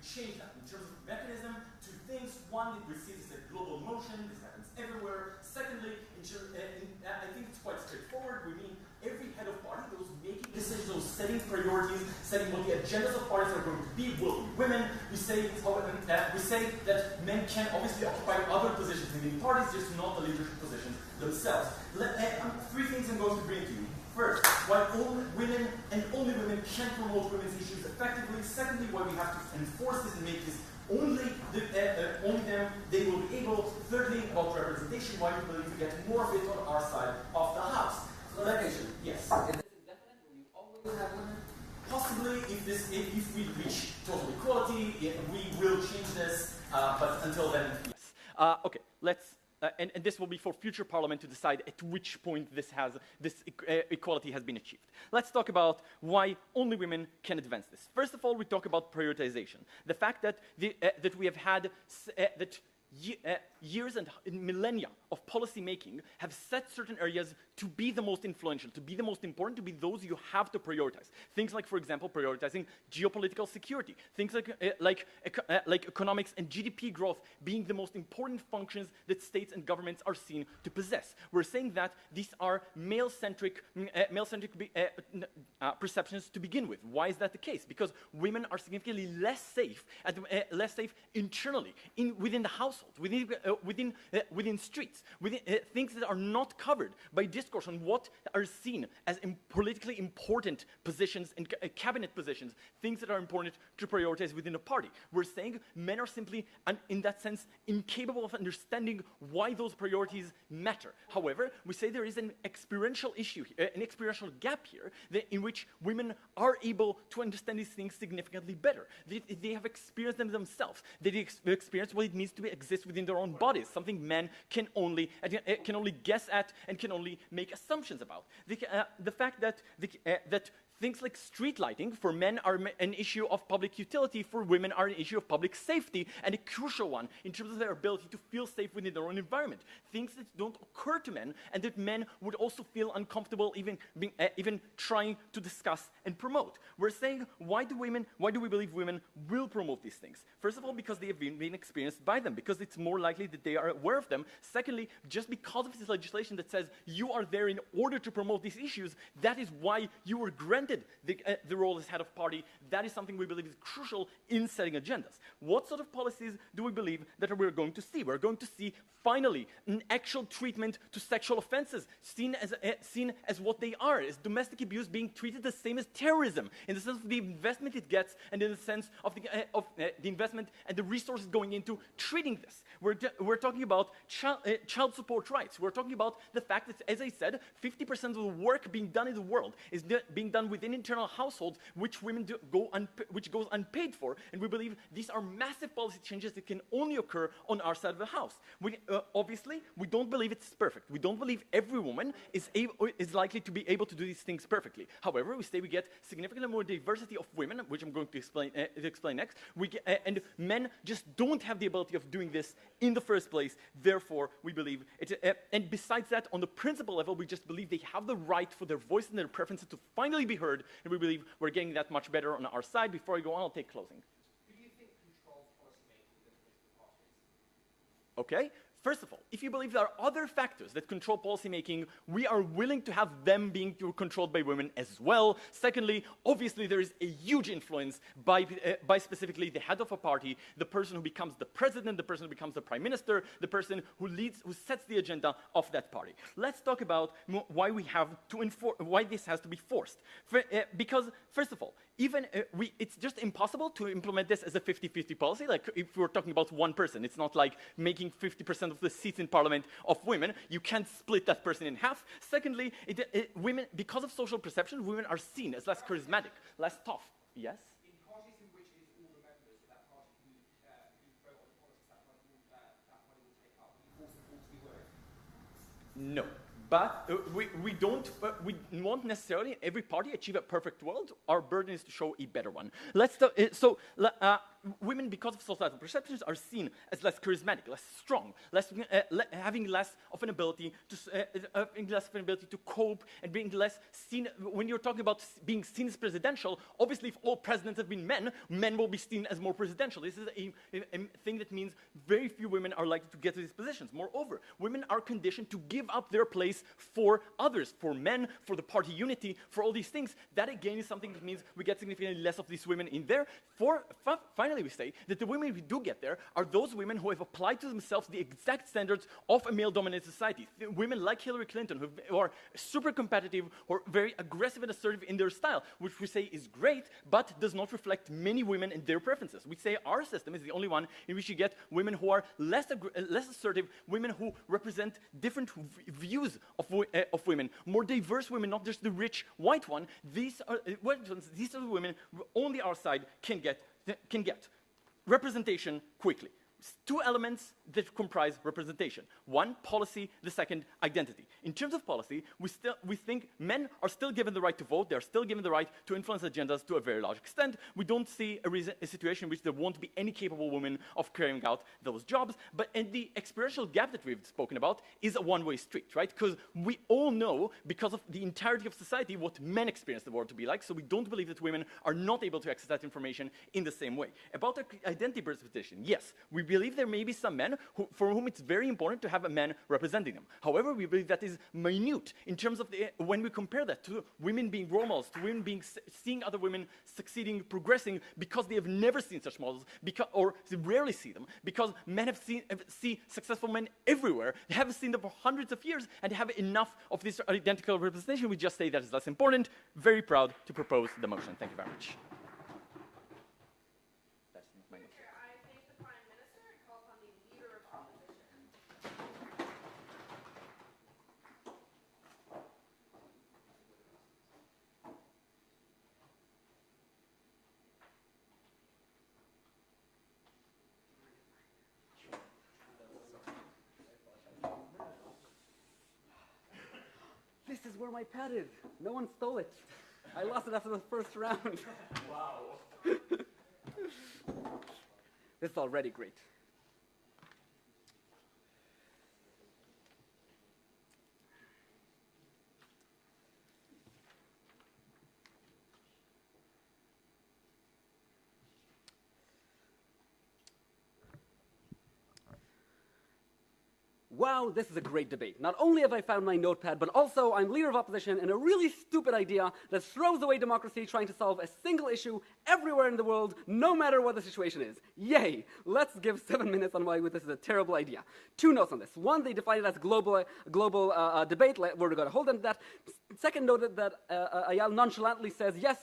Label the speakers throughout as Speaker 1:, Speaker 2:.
Speaker 1: change that in terms of mechanism. Two things. One, we see this as a global motion. This happens everywhere. Secondly, I think it's quite straightforward. We mean every head of party, those making decisions, those setting priorities, setting what the agendas of parties are going to be, will be women. We say that men can obviously occupy other positions in the parties, just not the leadership positions themselves. Three things I'm going to bring to you. First, why only women and only women can promote women's issues effectively. Secondly, why we have to enforce this and make this only them, they will be able. Thirdly, about representation, why we believe we get more of it on our side of the house.
Speaker 2: Clarification.
Speaker 1: Yes.
Speaker 2: Is this indefinite? Will you always have women?
Speaker 1: Possibly, if we reach total equality, we will change this. But until then, yes. Okay, let's. And this will be for future parliament to decide at which point this equality has been achieved. Let's talk about why only women can advance this. First of all, we talk about prioritization. The fact that that we have had years and millennia of policy making have set certain areas to be the most influential, to be the most important, to be those you have to prioritize. Things like, for example, prioritizing geopolitical security. Things like economics and GDP growth being the most important functions that states and governments are seen to possess. We're saying that these are male-centric perceptions to begin with. Why is that the case? Because women are significantly less safe internally, within the household, within streets, within things that are not covered by discourse on what are seen as politically important positions and cabinet positions, things that are important to prioritize within a party. We're saying men are simply, in that sense, incapable of understanding why those priorities matter. However, we say there is an experiential issue, an experiential gap here, in which women are able to understand these things significantly better. They have experienced them themselves. They experience what it means to exist within their own bodies, something men can only guess at and can only make assumptions about. The fact that things like street lighting for men are an issue of public utility, for women are an issue of public safety, and a crucial one in terms of their ability to feel safe within their own environment. Things that don't occur to men, and that men would also feel uncomfortable even trying to discuss and promote. We're saying, why do we believe women will promote these things? First of all, because they have been experienced by them, because it's more likely that they are aware of them. Secondly, just because of this legislation that says you are there in order to promote these issues, that is why you were granted the role as head of party. That is something we believe is crucial in setting agendas. What sort of policies do we believe that we're going to see? We're going to see, finally, an actual treatment to sexual offenses, seen as what they are, as domestic abuse being treated the same as terrorism, in the sense of the investment it gets, and in the sense of the investment and the resources going into treating this. We're talking about child support rights. We're talking about the fact that, as I said, 50% of the work being done in the world is being done within internal households, which which goes unpaid for, and we believe these are massive policy changes that can only occur on our side of the house. Obviously, we don't believe it's perfect. We don't believe every woman is likely to be able to do these things perfectly. However, we say we get significantly more diversity of women, which I'm going to explain next. And men just don't have the ability of doing this in the first place. Therefore, we believe and besides that, on the principle level, we just believe they have the right for their voice and their preferences to finally be heard, and we believe we're getting that much better on our side. Before I go on, I'll take closing.
Speaker 2: Who do you think controls policymaking within political parties?
Speaker 1: Okay. First of all, if you believe there are other factors that control policymaking, we are willing to have them being controlled by women as well. Secondly, obviously there is a huge influence by specifically the head of a party, the person who becomes the president, the person who becomes the prime minister, the person who sets the agenda of that party. Let's talk about why why this has to be forced. Because first of all, it's just impossible to implement this as a 50-50 policy. Like if we're talking about one person, it's not like making 50% of the seats in parliament of women. You can't split that person in half. Secondly, women, because of social perception, women are seen as less charismatic, less tough. Yes?
Speaker 2: In parties in which it is all the members of that party who vote on the politics that party will take up, will you force them all to be women?
Speaker 1: No. But we won't necessarily in every party achieve a perfect world. Our burden is to show a better one. Women, because of societal perceptions, are seen as less charismatic, less strong, having less of an ability to cope, and being less seen. When you're talking about being seen as presidential, obviously, if all presidents have been men, men will be seen as more presidential. This is a thing that means very few women are likely to get to these positions. Moreover, women are conditioned to give up their place for others, for men, for the party unity, for all these things. That again is something that means we get significantly less of these women in there. Finally, we say that the women we do get there are those women who have applied to themselves the exact standards of a male-dominated society. Women like Hillary Clinton, who are super competitive or very aggressive and assertive in their style, which we say is great, but does not reflect many women and their preferences. We say our system is the only one in which you get women who are less assertive, women who represent different views of women, more diverse women, not just the rich white one. These are the women only our side can get. Representation quickly. Two elements that comprise representation. One, policy. The second, identity. In terms of policy, we think men are still given the right to vote. They're still given the right to influence agendas to a very large extent. We don't see a situation in which there won't be any capable women of carrying out those jobs. And the experiential gap that we've spoken about is a one-way street, right? Because we all know, because of the entirety of society, what men experience the world to be like. So we don't believe that women are not able to access that information in the same way. About identity representation, yes, we believe there may be some men for whom it's very important to have a man representing them. However, we believe that is minute in terms of when we compare that to women being role models, to women seeing other women succeeding, progressing, because they have never seen such models, or they rarely see them, because men see successful men everywhere. They haven't seen them for hundreds of years, and they have enough of this identical representation. We just say that is less important. Very proud to propose the motion. Thank you very much.
Speaker 3: This is where my pad is. No one stole it. I lost it after the first round.
Speaker 1: Wow.
Speaker 3: This is already great. Wow, this is a great debate. Not only have I found my notepad, but also I'm leader of opposition in a really stupid idea that throws away democracy, trying to solve a single issue everywhere in the world, no matter what the situation is. Yay! Let's give 7 minutes on why this is a terrible idea. 2 notes on this. One, they define it as global debate. We're going to hold them to that. Second, note that Ayal nonchalantly says, yes,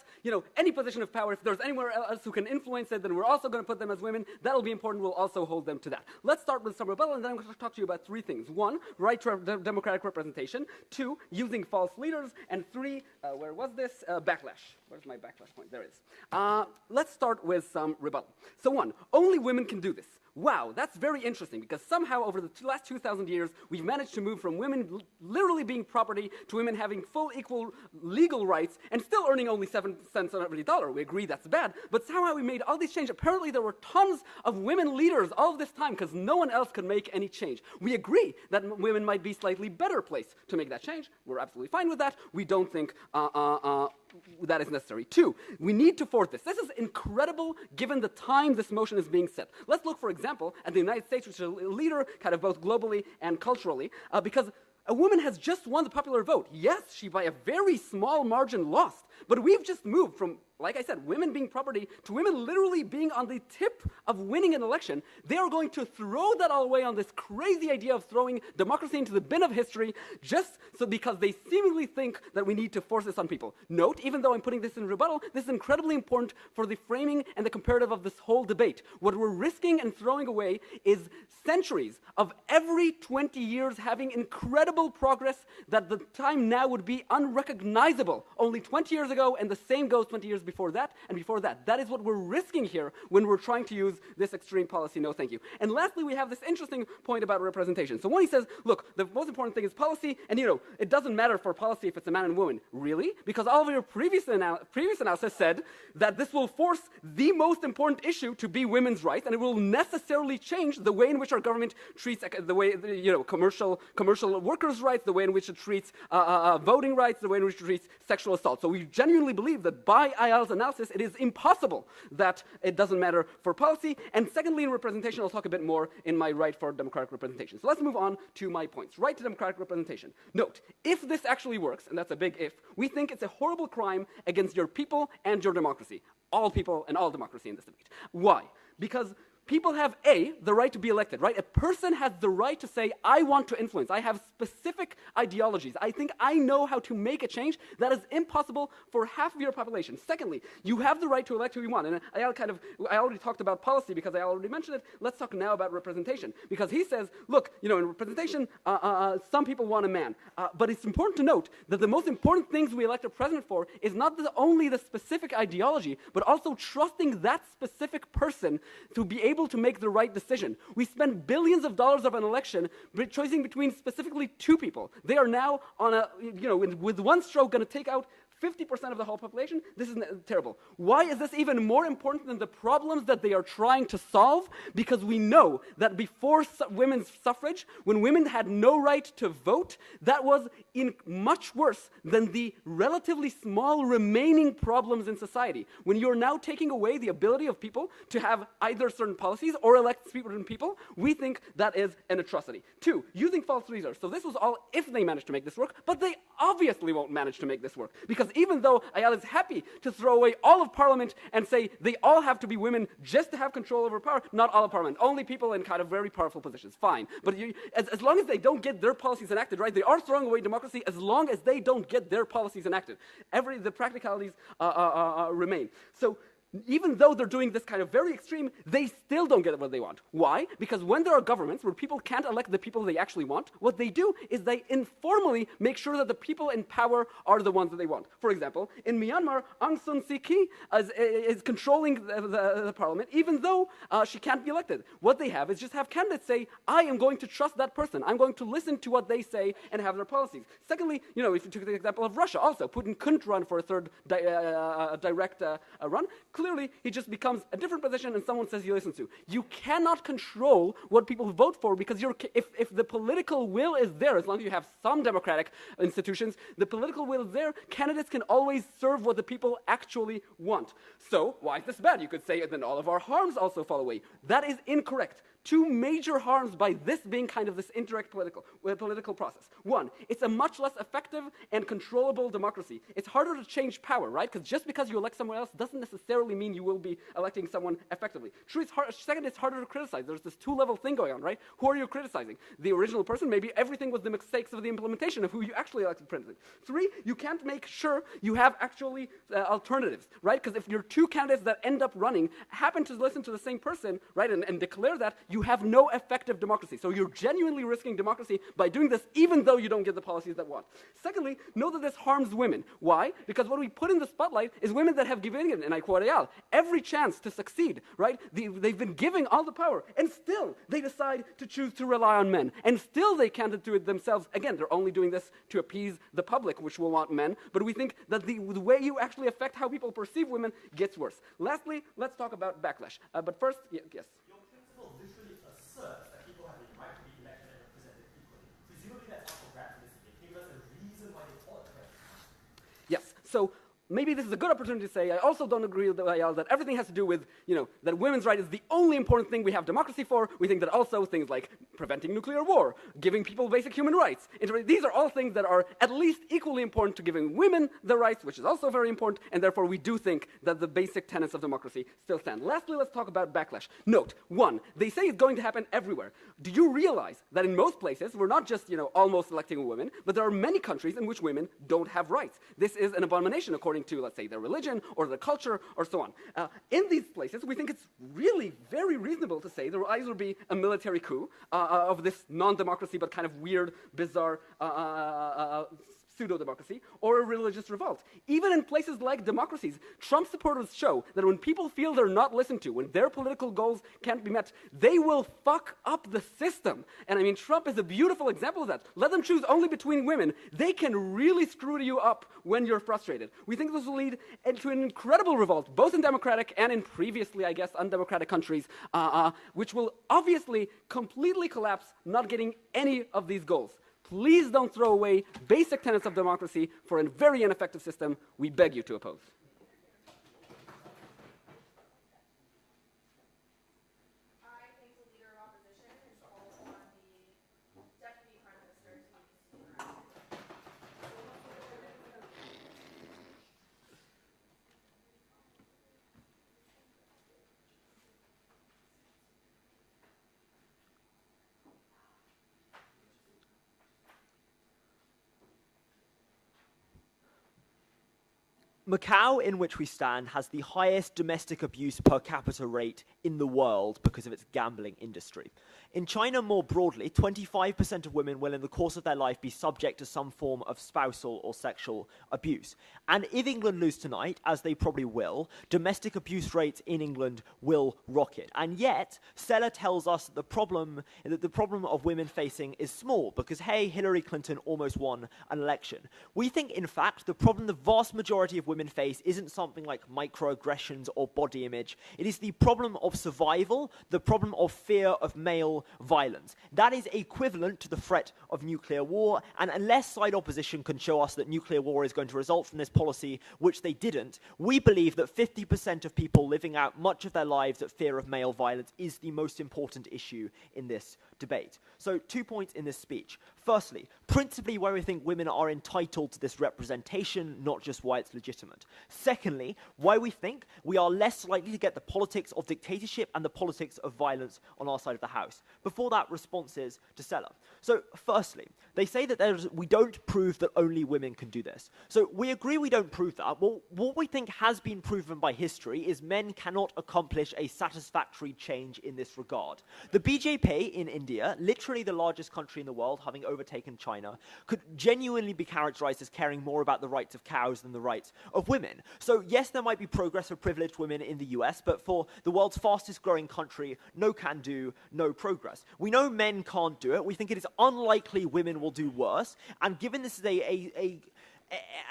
Speaker 3: any position of power, if there's anywhere else who can influence it, then we're also going to put them as women. That'll be important. We'll also hold them to that. Let's start with some rebuttal, and then I'm going to talk to you about 3 things. 1, right to democratic representation. 2, using false leaders. And 3, where was this? Backlash. Where's my backlash point? There it is. Let's start with some rebuttal. So 1, only women can do this. Wow, that's very interesting, because somehow over the last 2,000 years, we've managed to move from women literally being property to women having full equal legal rights and still earning only 7 cents on every dollar. We agree that's bad, but somehow we made all these changes. Apparently there were tons of women leaders all of this time because no one else could make any change. We agree that women might be slightly better placed to make that change. We're absolutely fine with that. We don't think that is necessary. 2, we need to force this. This is incredible given the time this motion is being set. Let's look, for example, at the United States, which is a leader kind of both globally and culturally, because a woman has just won the popular vote. Yes, she by a very small margin lost, but we've just moved from, like I said, women being property to women literally being on the tip of winning an election. They are going to throw that all away on this crazy idea of throwing democracy into the bin of history just so because they seemingly think that we need to force this on people. Note, even though I'm putting this in rebuttal, this is incredibly important for the framing and the comparative of this whole debate. What we're risking and throwing away is centuries of every 20 years having incredible progress that the time now would be unrecognizable only 20 years ago, and the same goes 20 years before. before that, and before that. That is what we're risking here when we're trying to use this extreme policy, no thank you. And lastly, we have this interesting point about representation. So when he says, look, the most important thing is policy, and it doesn't matter for policy if it's a man and woman. Really? Because all of your previous analysis said that this will force the most important issue to be women's rights, and it will necessarily change the way in which our government treats the way, commercial workers' rights, the way in which it treats voting rights, the way in which it treats sexual assault. So we genuinely believe that by Ayal's analysis, it is impossible that it doesn't matter for policy. And secondly, in representation, I'll talk a bit more in my right for democratic representation. So let's move on to my points. Right to democratic representation. Note, if this actually works, and that's a big if, we think it's a horrible crime against your people and your democracy. All people and all democracy in this debate. Why? Because people have, the right to be elected, right? A person has the right to say, I want to influence. I have specific ideologies. I think I know how to make a change. That is impossible for half of your population. Secondly, you have the right to elect who you want. And I already talked about policy because I already mentioned it. Let's talk now about representation. Because he says, look, in representation, some people want a man. But it's important to note that the most important things we elect a president for is not only the specific ideology, but also trusting that specific person to be able to make the right decision. We spend billions of dollars of an election choosing between specifically two people. They are now on with one stroke going to take out 50% of the whole population. This is terrible. Why is this even more important than the problems that they are trying to solve? Because we know that before women's suffrage, when women had no right to vote, that was much worse than the relatively small remaining problems in society. When you're now taking away the ability of people to have either certain policies or elect certain people, we think that is an atrocity. 2, using false reserves. So this was all if they managed to make this work, but they obviously won't manage to make this work. Because even though Ayal is happy to throw away all of parliament and say they all have to be women just to have control over power, not all of parliament, only people in kind of very powerful positions, fine. But as long as they don't get their policies enacted, right, they are throwing away democracy as long as they don't get their policies enacted. The practicalities remain. So even though they're doing this kind of very extreme, they still don't get what they want. Why? Because when there are governments where people can't elect the people they actually want, what they do is they informally make sure that the people in power are the ones that they want. For example, in Myanmar, Aung San Suu Kyi is controlling the parliament, even though she can't be elected. What they have is just have candidates say, I am going to trust that person. I'm going to listen to what they say and have their policies. Secondly, if you took the example of Russia, also, Putin couldn't run for a third direct run. Clearly, he just becomes a different position and someone says you listen to. You cannot control what people vote for because if the political will is there, as long as you have some democratic institutions, the political will is there, candidates can always serve what the people actually want. So, why is this bad? You could say then all of our harms also fall away. That is incorrect. 2 major harms by this being kind of this indirect political process. 1, it's a much less effective and controllable democracy. It's harder to change power, right? Because just because you elect someone else doesn't necessarily mean you will be electing someone effectively. Second, it's harder to criticize. There's this 2-level thing going on, right? Who are you criticizing? The original person? Maybe everything was the mistakes of the implementation of who you actually elected president. 3, you can't make sure you have actually alternatives, right? Because if your 2 candidates that end up running happen to listen to the same person, right, and declare that, you have no effective democracy. So you're genuinely risking democracy by doing this, even though you don't get the policies that want. Secondly, know that this harms women. Why? Because what we put in the spotlight is women that have given, and I quote Ayal, every chance to succeed, right? They've been giving all the power, and still they decide to choose to rely on men. And still they can't do it themselves. Again, they're only doing this to appease the public, which will want men. But we think that the way you actually affect how people perceive women gets worse. Lastly, let's talk about backlash. But first, yes.
Speaker 2: Your principle literally asserts that people have the right to be elected and represented equally. Presumably that's up for grabs in this debate. Give us a reason why they call it correct.
Speaker 3: Yes. So maybe this is a good opportunity to say I also don't agree with Ayal that everything has to do with, that women's right is the only important thing we have democracy for. We think that also things like preventing nuclear war, giving people basic human rights, these are all things that are at least equally important to giving women the rights, which is also very important, and therefore we do think that the basic tenets of democracy still stand. Lastly, let's talk about backlash. Note, 1, they say it's going to happen everywhere. Do you realize that in most places, we're not just, almost electing a woman, but there are many countries in which women don't have rights. This is an abomination according to, let's say, their religion or their culture or so on. In these places, we think it's really very reasonable to say there will either be a military coup of this non-democracy but kind of weird, bizarre pseudo-democracy or a religious revolt. Even in places like democracies, Trump supporters show that when people feel they're not listened to, when their political goals can't be met, they will fuck up the system. And I mean, Trump is a beautiful example of that. Let them choose only between women. They can really screw you up when you're frustrated. We think this will lead to an incredible revolt, both in democratic and in previously, I guess, undemocratic countries, which will obviously completely collapse, not getting any of these goals. Please don't throw away basic tenets of democracy for a very ineffective system we beg you to oppose.
Speaker 4: I think the leader of opposition is called on the deputy prime minister to speak around.
Speaker 5: Macau, in which we stand, has the highest domestic abuse per capita rate in the world because of its gambling industry. In China, more broadly, 25% of women will in the course of their life be subject to some form of spousal or sexual abuse. And if England lose tonight, as they probably will, domestic abuse rates in England will rocket. And yet, Sella tells us that the problem of women facing is small because, hey, Hillary Clinton almost won an election. We think, in fact, the problem the vast majority of women face isn't something like microaggressions or body image. It is the problem of survival, the problem of fear of male violence. That is equivalent to the threat of nuclear war, and unless side opposition can show us that nuclear war is going to result from this policy, which they didn't, we believe that 50% of people living out much of their lives at fear of male violence is the most important issue in this debate. So 2 points in this speech. Firstly, principally why we think women are entitled to this representation, not just why it's legitimate. Secondly, why we think we are less likely to get the politics of dictatorship and the politics of violence on our side of the house. Before that, responses to Sella. So firstly, they say that we don't prove that only women can do this. So we agree we don't prove that. Well, what we think has been proven by history is men cannot accomplish a satisfactory change in this regard. The BJP in India, literally the largest country in the world, having overtaken China, could genuinely be characterized as caring more about the rights of cows than the rights of women. So yes, there might be progress for privileged women in the US, but for the world's fastest growing country, no can do, no progress. We know men can't do it. We think it is unlikely women will do worse. And given this is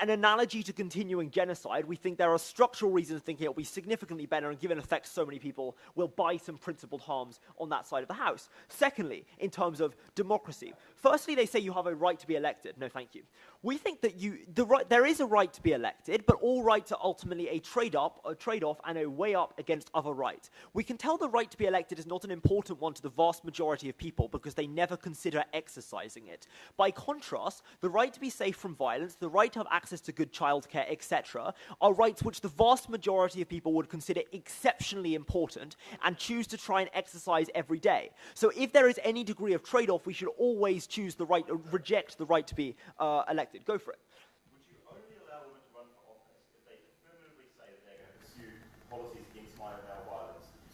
Speaker 5: an analogy to continuing genocide, we think there are structural reasons thinking it'll be significantly better, and given it affects so many people, will buy some principled harms on that side of the house. Secondly, in terms of democracy, firstly, they say you have a right to be elected. No, thank you. We think that there is a right to be elected, but all rights are ultimately a trade-off and a way up against other rights. We can tell the right to be elected is not an important one to the vast majority of people because they never consider exercising it. By contrast, the right to be safe from violence, the right to have access to good childcare, etc., are rights which the vast majority of people would consider exceptionally important and choose to try and exercise every day. So if there is any degree of trade-off, we should always reject the right to be elected. Go for it.
Speaker 2: Would you only allow women to run for office if they affirmatively say that they're going to pursue policies against male violence that you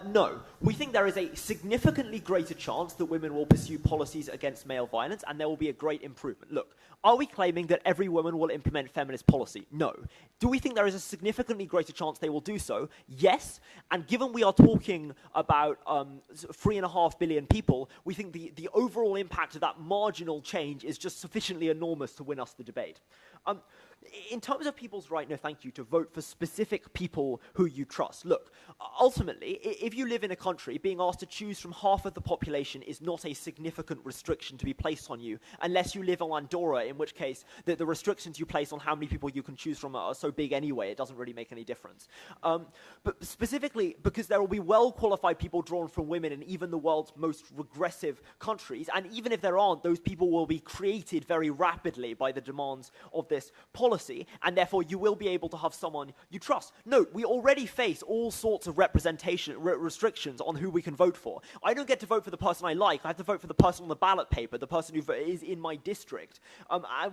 Speaker 2: support?
Speaker 5: No. We think there is a significantly greater chance that women will pursue policies against male violence, and there will be a great improvement. Look, are we claiming that every woman will implement feminist policy? No. Do we think there is a significantly greater chance they will do so? Yes. And given we are talking about 3.5 billion people, we think the overall impact of that marginal change is just sufficiently enormous to win us the debate. In terms of people's right, no thank you, to vote for specific people who you trust. Look, ultimately, if you live in a country, being asked to choose from half of the population is not a significant restriction to be placed on you, unless you live on Andorra, in which case the restrictions you place on how many people you can choose from are so big anyway, it doesn't really make any difference. But specifically, because there will be well-qualified people drawn from women in even the world's most regressive countries, and even if there aren't, those people will be created very rapidly by the demands of this policy, and therefore you will be able to have someone you trust. Note, we already face all sorts of restrictions on who we can vote for. I don't get to vote for the person I like. I have to vote for the person on the ballot paper, the person who is in my district.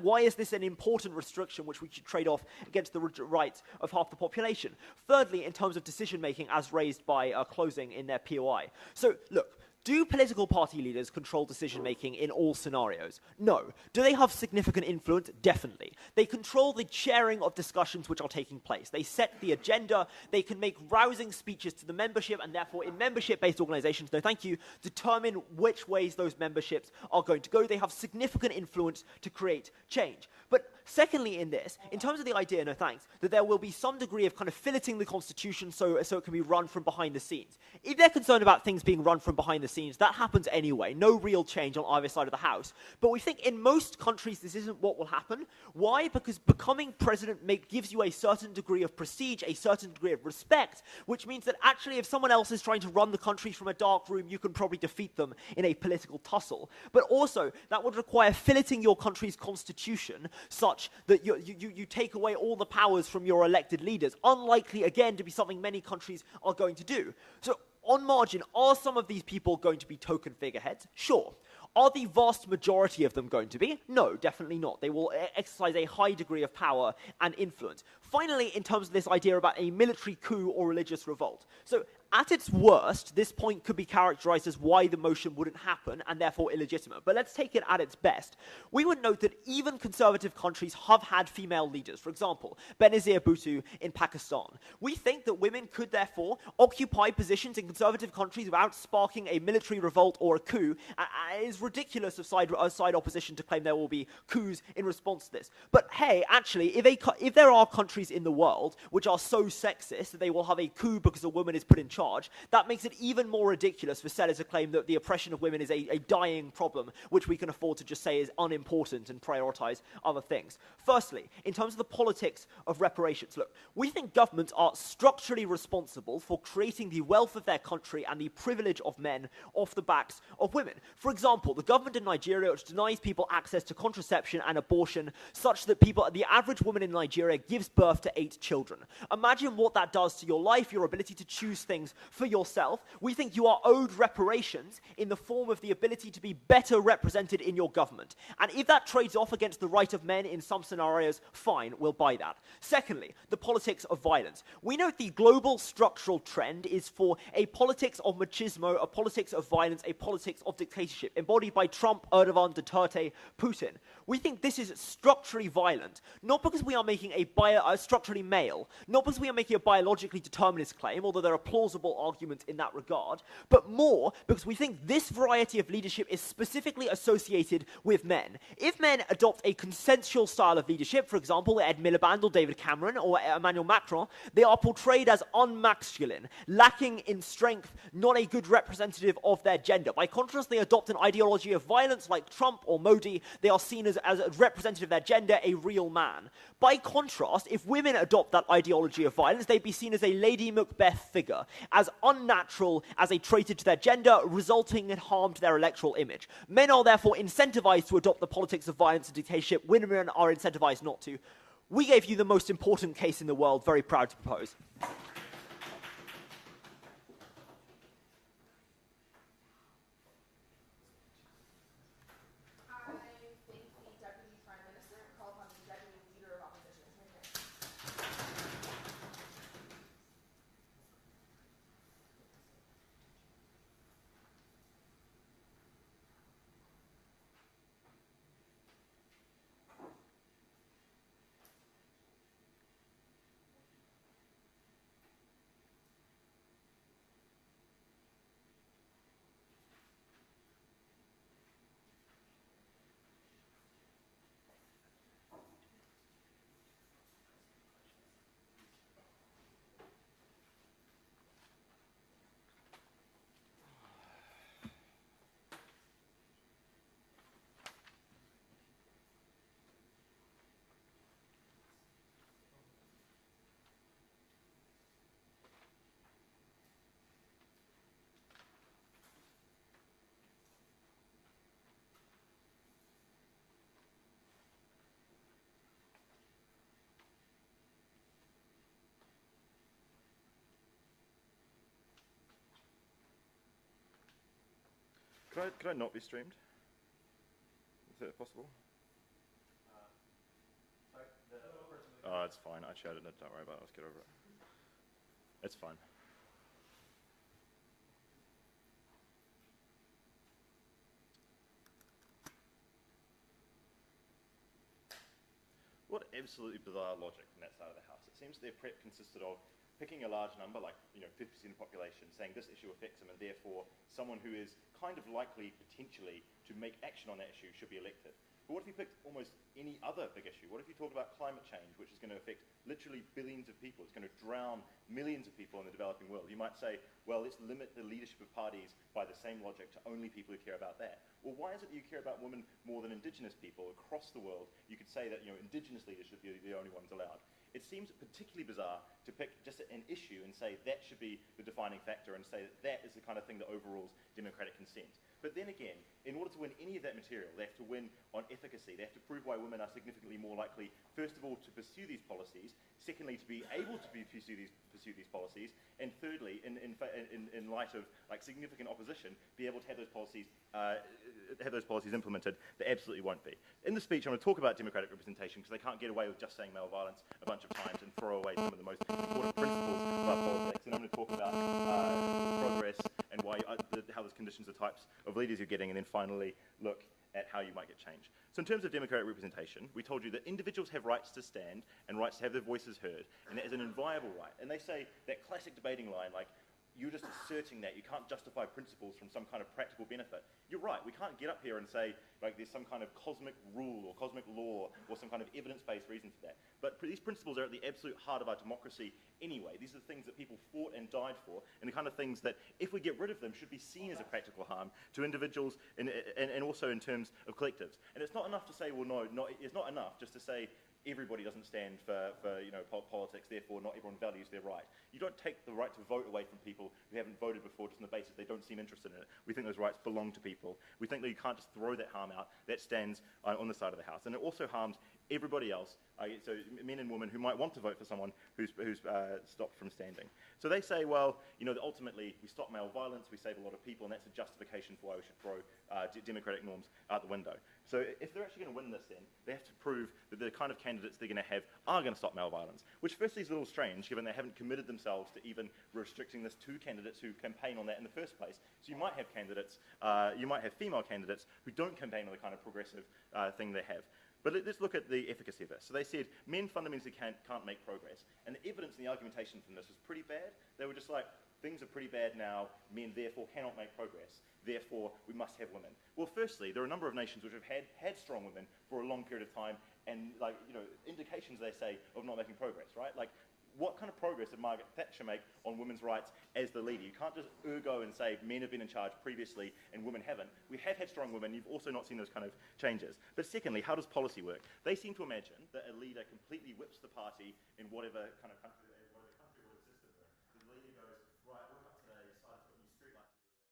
Speaker 5: Why is this an important restriction which we should trade off against the rights of half the population? Thirdly, in terms of decision-making as raised by closing in their POI. So, look, Do political party leaders control decision-making in all scenarios? No. Do they have significant influence? Definitely. They control the chairing of discussions which are taking place. They set the agenda. They can make rousing speeches to the membership, and therefore in membership-based organizations, no thank you, determine which ways those memberships are going to go. They have significant influence to create change. But secondly in this, in terms of the idea, no thanks, that there will be some degree of kind of filleting the constitution so it can be run from behind the scenes. If they're concerned about things being run from behind the scenes, that happens anyway. No real change on either side of the house. But we think in most countries this isn't what will happen. Why? Because becoming president gives you a certain degree of prestige, a certain degree of respect, which means that actually if someone else is trying to run the country from a dark room, you can probably defeat them in a political tussle. But also, that would require filleting your country's constitution such that you take away all the powers from your elected leaders. Unlikely, again, to be something many countries are going to do. So, on margin, are some of these people going to be token figureheads? Sure. Are the vast majority of them going to be? No, definitely not. They will exercise a high degree of power and influence. Finally, in terms of this idea about a military coup or religious revolt. So, at its worst, this point could be characterized as why the motion wouldn't happen and therefore illegitimate. But let's take it at its best. We would note that even conservative countries have had female leaders. For example, Benazir Bhutto in Pakistan. We think that women could therefore occupy positions in conservative countries without sparking a military revolt or a coup. It is ridiculous of side opposition to claim there will be coups in response to this. But hey, actually, if there are countries in the world which are so sexist that they will have a coup because a woman is put in charge, that makes it even more ridiculous for Sella to claim that the oppression of women is a dying problem, which we can afford to just say is unimportant and prioritize other things. Firstly, in terms of the politics of reparations, look, we think governments are structurally responsible for creating the wealth of their country and the privilege of men off the backs of women. For example, the government in Nigeria, which denies people access to contraception and abortion, such that the average woman in Nigeria gives birth to 8 children. Imagine what that does to your life, your ability to choose things for yourself. We think you are owed reparations in the form of the ability to be better represented in your government. And if that trades off against the right of men in some scenarios, fine, we'll buy that. Secondly, the politics of violence. We note the global structural trend is for a politics of machismo, a politics of violence, a politics of dictatorship, embodied by Trump, Erdogan, Duterte, Putin. We think this is structurally violent, not because we are making structurally male, not because we are making a biologically determinist claim, although there are plausible arguments in that regard, but more because we think this variety of leadership is specifically associated with men. If men adopt a consensual style of leadership, for example, Ed Miliband or David Cameron or Emmanuel Macron, they are portrayed as unmasculine, lacking in strength, not a good representative of their gender. By contrast, they adopt an ideology of violence like Trump or Modi, they are seen as a representative of their gender, a real man. By contrast, if women adopt that ideology of violence, they'd be seen as a Lady Macbeth figure, as unnatural as a traitor to their gender, resulting in harm to their electoral image. Men are therefore incentivized to adopt the politics of violence and dictatorship. Women are incentivized not to. We gave you the most important case in the world, very proud to propose.
Speaker 6: Could I not be streamed? Is it possible? Oh, it's fine. I shared it. Don't worry about it. Let's get over it. It's fine. What absolutely bizarre logic from that side of the house. It seems their prep consisted of picking a large number, like 50% of the population, saying this issue affects them, and therefore someone who is kind of likely, potentially, to make action on that issue should be elected. But what if you picked almost any other big issue? What if you talk about climate change, which is going to affect literally billions of people? It's going to drown millions of people in the developing world. You might say, well, let's limit the leadership of parties by the same logic to only people who care about that. Well, why is it that you care about women more than indigenous people across the world? You could say that indigenous leaders should be the only ones allowed. It seems particularly bizarre to pick just an issue and say that should be the defining factor and say that that is the kind of thing that overrules democratic consent. But then again, in order to win any of that material, they have to win on efficacy. They have to prove why women are significantly more likely, first of all, to pursue these policies, secondly, to be able to pursue these policies, and thirdly, in light of significant opposition, be able to have those policies implemented. They absolutely won't be. In the speech, I'm going to talk about democratic representation because they can't get away with just saying male violence a bunch of times and throw away some of the most important principles about politics. And I'm going to talk about progress and how there's conditions the types of leaders you're getting, and then finally look at how you might get change. So in terms of democratic representation, we told you that individuals have rights to stand and rights to have their voices heard, and that is an inviolable right. And they say that classic debating line, you're just asserting that. You can't justify principles from some kind of practical benefit. You're right. We can't get up here and say there's some kind of cosmic rule or cosmic law or some kind of evidence-based reason for that. But these principles are at the absolute heart of our democracy anyway. These are the things that people fought and died for, and the kind of things that, if we get rid of them, should be seen as a practical harm to individuals and also in terms of collectives. And it's not enough to say, well, it's not enough just to say, everybody doesn't stand for politics, therefore not everyone values their right. You don't take the right to vote away from people who haven't voted before just on the basis they don't seem interested in it. We think those rights belong to people. We think that you can't just throw that harm out. That stands on the side of the house. And it also harms everybody else, so men and women who might want to vote for someone who's stopped from standing. So they say, well, ultimately we stop male violence, we save a lot of people, and that's a justification for why we should throw democratic norms out the window. So if they're actually going to win this, then they have to prove that the kind of candidates they're going to have are going to stop male violence, which firstly is a little strange given they haven't committed themselves to even restricting this to candidates who campaign on that in the first place. So you might have candidates, you might have female candidates who don't campaign on the kind of progressive thing they have. But let's look at the efficacy of this. So they said men fundamentally can't make progress. And the evidence and the argumentation from this was pretty bad. They were just like, things are pretty bad now, men therefore cannot make progress. Therefore, we must have women. Well, firstly, there are a number of nations which have had strong women for a long period of time, and indications, they say, of not making progress, right? What kind of progress did Margaret Thatcher make on women's rights as the leader? You can't just ergo and say men have been in charge previously and women haven't. We have had strong women. You've also not seen those kind of changes. But secondly, how does policy work? They seem to imagine that a leader completely whips the party in whatever kind of country, whatever system they're in. The leader goes, right, woke up today, decided to put new streetlights everywhere.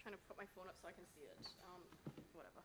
Speaker 7: trying to put my phone up so I can see it. Whatever.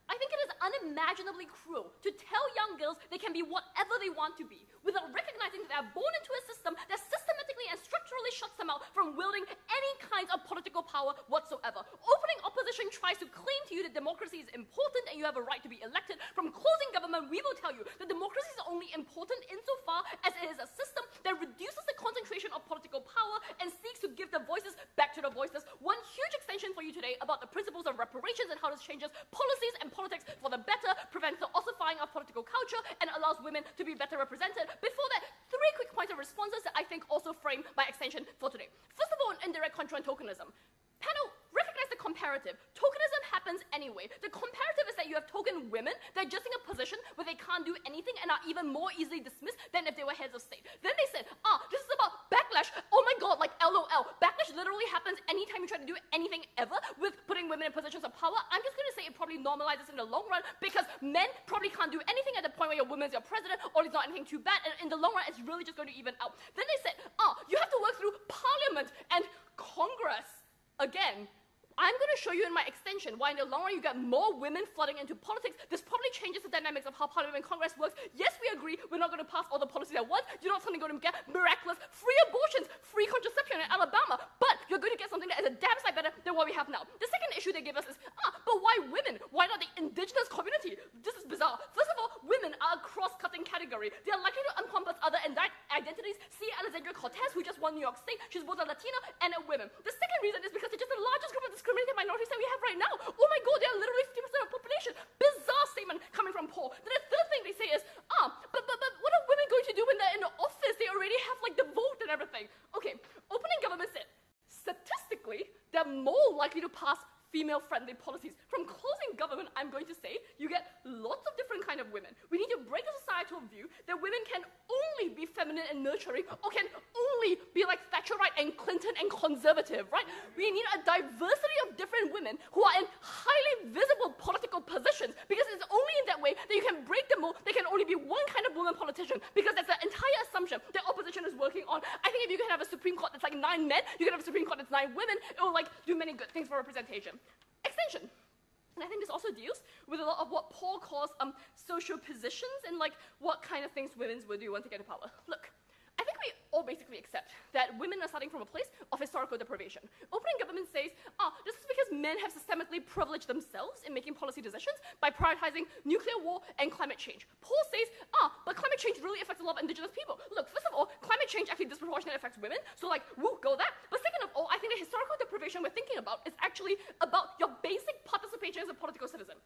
Speaker 7: I think it is unimaginably cruel to tell young girls they can be whatever they want to be without recognizing that they are born into a system that systematically and structurally shuts them out from wielding any kinds of political power whatsoever. Opening opposition tries to claim to you that democracy is important and you have a right to be elected. From closing government, we will tell you that democracy is only important insofar as it is a system that reduces the concentration of political power and seeks to give the voices back to the voiceless. One huge extension for you today about the principles of reparations and how this changes policies and politics for the better, prevents the ossifying of political culture, and allows women to be better represented. Before that, 3 quick points of responses that I think also frame my extension for today. First of all, indirect contra and tokenism. Panel, recognize the comparative. Tokenism happens anyway. The comparative is that you have token women that are just in a position where they can't do anything and are even more easily dismissed than if they were heads of state. Then they said, this is about backlash. Oh my god, like LOL. Backlash literally happens anytime you try to do anything ever with putting women in positions of power. I'm just going to say it probably normalizes in the long run because men probably can't do anything at the point where your woman's your president or it's not anything too bad, and in the long run it's really just going to even out. Then they said, you have to work through parliament and Congress. Again, I'm going to show you in my extension why in the long run you get more women flooding into politics. This probably changes the dynamics of how Parliament and Congress works. Yes, we agree we're not going to pass all the policies at once. You're not suddenly going to get miraculous free abortions, free contraception in Alabama, but you're going to get something that is a damn sight better than what we have now. The second issue they give us is, but why women? Why not the indigenous community? This is bizarre. First of all, women are a cross-cutting category. They are likely to encompass other identities. See Alexandria Cortez, who just won New York State. She's both a Latina and a woman. The second reason is because they're just the largest group of discriminated minorities that we have right now. Oh my god, they are literally 50% of the population. Bizarre statement coming from Paul. Then the third thing they say is, but what are women going to do when they're in the office? They already have like the vote and everything. Okay, opening government said, statistically, they're more likely to pass female-friendly policies. From closing government, I'm going to say, you get lots of different kind of women. We need to break the societal view that women can only be feminine and nurturing, or can only be like Thatcherite and Clinton and conservative, right? We need a diversity of different women who are in highly visible political positions, because it's only in that way that you can break the mold. There can only be one kind of woman politician, because that's the entire assumption that opposition is working on. I think if you can have a Supreme Court that's like 9 men, you can have a Supreme Court that's 9 women, it will like do many good things for representation. Extension. And I think this also deals with a lot of what Paul calls social positions and like what kind of things women will do once they get to power. Look, I think we all basically accept that women are starting from a place of historical deprivation. Opening government says, this is because men have systemically privileged themselves in making policy decisions by prioritizing nuclear war and climate change. Paul says, but climate change really affects a lot of indigenous people. Look, first of all, climate change actually disproportionately affects women, so like, woo, go that. But second of all, I think the historical deprivation we're thinking about is actually about your basic participation as a political citizen.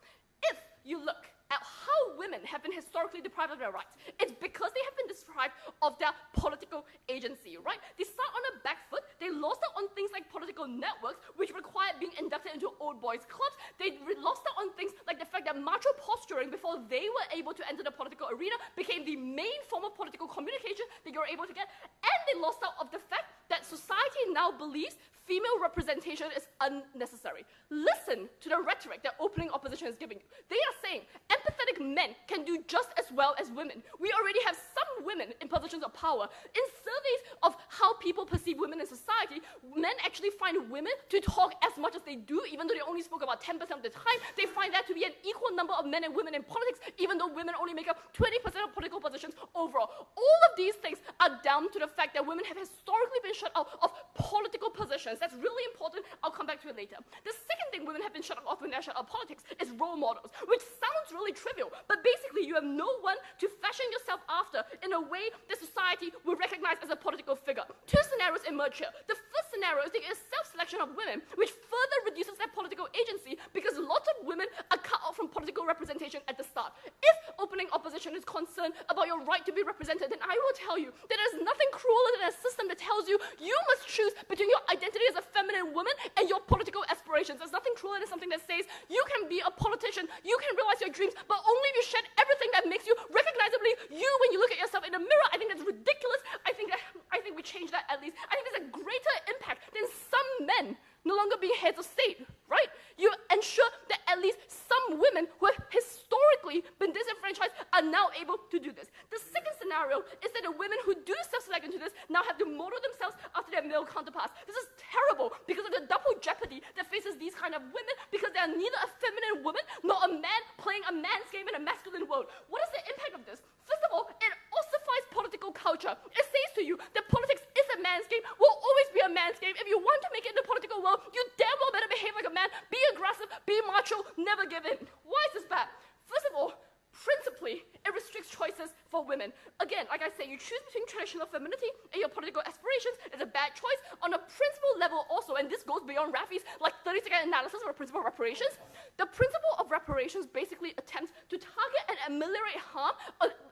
Speaker 7: If you look at how women have been historically deprived of their rights, it's because they have been deprived of their political agency, right? They start on a back foot. They lost out on things like political networks, which required being inducted into old boys clubs. They lost out on things like the fact that macho posturing before they were able to enter the political arena became the main form of political communication that you're able to get. And they lost out of the fact that society now believes female representation is unnecessary. Listen to the rhetoric that opening opposition is giving you. They are saying empathetic men can do just as well as women. We already have some women in positions of power. In surveys of how people perceive women in society, men actually find women to talk as much as they do, even though they only spoke about 10% of the time. They find that to be an equal number of men and women in politics, even though women only make up 20% of political positions overall. All of these things are down to the fact that women have historically been shut out of political positions. That's really important. I'll come back to it later. The second thing women have been shut off when they're shut out of politics is role models, which sounds really trivial, but basically you have no one to fashion yourself after in a way that society will recognize as a political figure. 2 scenarios emerge here. The first scenario is the self-selection of women, which further reduces their political agency because lots of women are cut out from political representation at the start. If opening opposition is concerned about your right to be represented, then I will tell you that there's nothing crueler than a system that tells you you must choose between your identity as a feminine woman and your political aspirations. There's nothing crueler than something that says you can be a politician, you can realize your dreams, but only if you shed everything that makes you recognizably you when you look at yourself in the mirror. I think that's ridiculous. I think we change that at least. I think there's a greater impact than some men no longer being heads of state, right? You ensure that at least some women who have historically been disenfranchised are now able to to do this. The second scenario is that the women who do self-select into this now have to model themselves after their male counterparts. This is terrible because of the double jeopardy that faces these kind of women, because they are neither a feminine woman nor a man playing a man's game in a masculine world. What is the impact of this? First of all, it ossifies political culture. It says to you that politics is a man's game, will always be a man's game. If you want to make it in the political world, you damn well better behave like a man, be aggressive, be macho, never give in. Why is this bad? First of all, principally, it restricts choices for women. Again, like I say, you choose between traditional femininity and your political aspirations. It's a bad choice. On a principle level also, and this goes beyond Rafi's like 30-second analysis of a principle of reparations, the principle of reparations basically attempts to target and ameliorate harm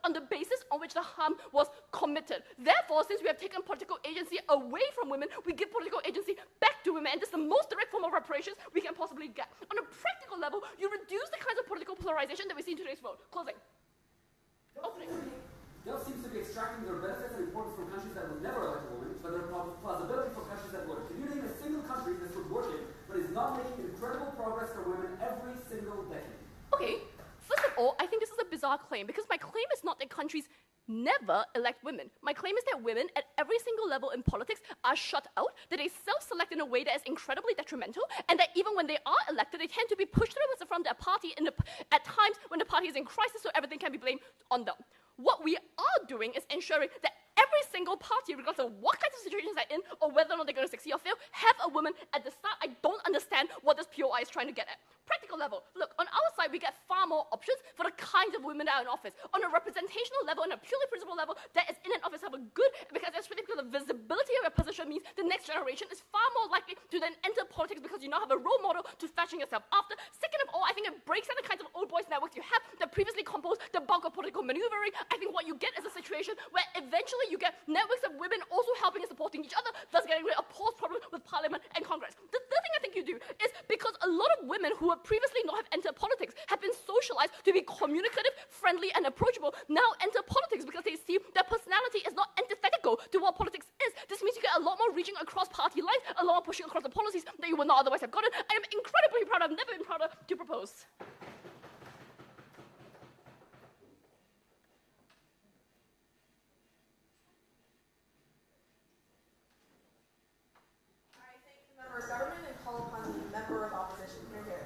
Speaker 7: on the basis on which the harm was committed. Therefore, since we have taken political agency away from women, we give political agency back to women, and this is the most direct form of reparations we can possibly get. On a practical level, you reduce the kinds of political polarization that we see in today's world. Closing. Opening.
Speaker 3: Dell seems to be extracting their benefits and importance from countries that would never elect a woman, but their plausibility for countries that would. Can you name a single country this would work in, but is not making incredible progress for women every single decade?
Speaker 7: Okay, first of all, I think this is a bizarre claim, because my claim is not that countries never elect women. My claim is that women at every single level in politics are shut out, that they self-select in a way that is incredibly detrimental, and that even when they are elected, they tend to be pushed towards the front of their party at times when the party is in crisis, so everything can be blamed on them. What we are doing is ensuring that every single party, regardless of what kinds of situations they're in, or whether or not they're going to succeed or fail, have a woman at the start. I don't understand what this POI is trying to get at. Practical level, look, on our side, we get far more options for the kinds of women that are in office. On a representational level, on a purely principle level, that is in an office have a good, because especially because the visibility of your position means the next generation is far more likely to then enter politics because you now have a role model to fashion yourself after. Second of all, I think it breaks down the kinds of old boys networks you have that previously composed the bulk of political maneuvering. I think what you get is a situation where eventually you get networks of women also helping and supporting each other, thus getting rid of Paul's problem with Parliament and Congress. The third thing I think you do is because a lot of women who were previously not have entered politics have been socialized to be communicative, friendly, and approachable, now enter politics because they see their personality is not antithetical to what politics is. This means you get a lot more reaching across party lines, a lot more pushing across the policies that you would not otherwise have gotten. I am incredibly proud, I've never been prouder to propose.
Speaker 4: I thank the member of government and call upon the member of opposition. Here.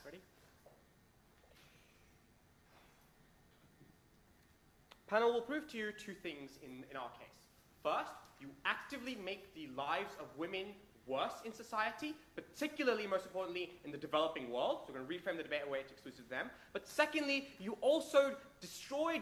Speaker 8: Ready? Panel will prove to you two things in our case. First, you actively make the lives of women worse in society, particularly, most importantly, in the developing world. So we're going to reframe the debate away to exclusive them. But secondly, you also destroy